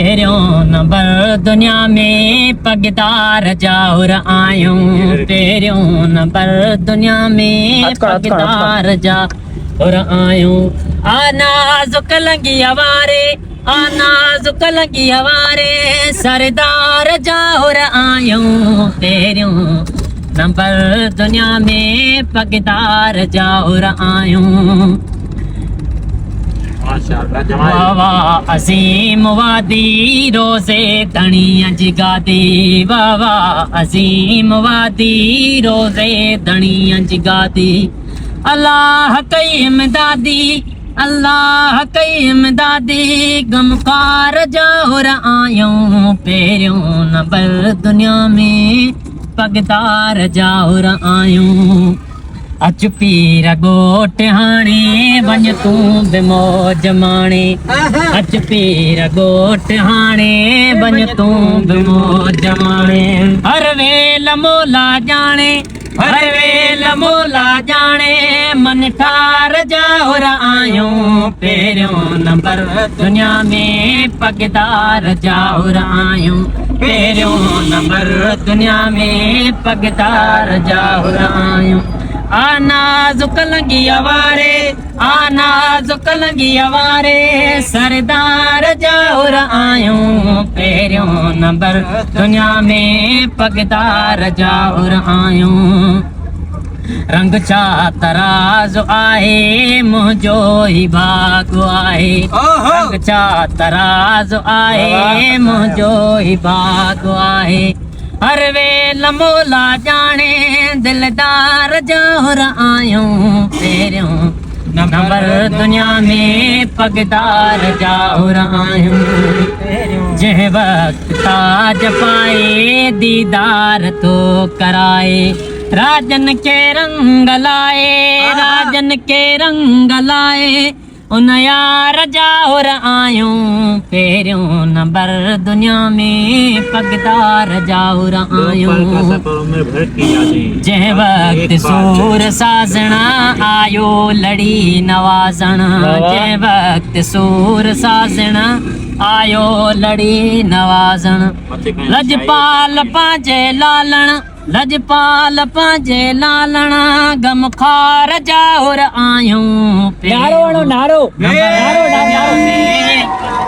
पहिरियों नंबर दुनिया में पगदार जाउर आयूं पहिरियों नंबर दुनिया में पगदार जाउर आयूं नाज़ुक लंगी हवारे नाज़ुक लंगी हवारे सरदार जाउर आयूं पहिरियों नंबर दुनिया में पगदार जाउर आयूं वाह अज़ीम वादी रोज़े धणिया जिगादी वाह अज़ीम वादी रोज़े धणिया जिगादी अल्लाह कई इमदादी अल्लाह कई इमदादी गमकार जाउर आयूं पहिरियों नंबर दुनिया में पगदार जाउर आयूं अच पीर गोट हाणे वञ तूं बि मौज माणे अच पीर गोट हाणे वञ तूं बि मौज माणे हर वेल मोला जाने हर वेल मोला जाने मन ठार जाउर आयूं पहिरियों नंबर दुनिया में पगदार जाउर आयूं पहिरियों नंबर दुनिया में पगदार जाउर आयूं नाज़ुक लंगी हवारे नाज़ुक लंगी हवारे सरदार जाउर आयूं पहिरियों नंबर दुनिया में पगदार जाउर आयूं रंग छा तराज़ आहे मुंहिंजो ई भाॻ आहे रंग छा तराज़ आहे मुंहिंजो ई भाॻ आहे हर वेल मोला जाने दिलदार जाउर आयूं पहिरियों नंबर दुनिया में पगदार जाउर आयूं जंहिं वक़्तु ताज पाए दीदार तो कराए राजन के रंग लाए राजन के रंग लाए उन यार जाउर आयूं पहिरियों नंबर दुनिया में पगदार जाउर आयूं जंहिं वक़्तु सूर साज़णा आयो लड़ी नवाज़ण जंहिं वक़्तु सूर साज़णा आयो लड़ी नवाज़ण लजपाल पांजे लालण लजपाल पांजे लालण गमखार जाउर आयूं नारो नारो नारो नारो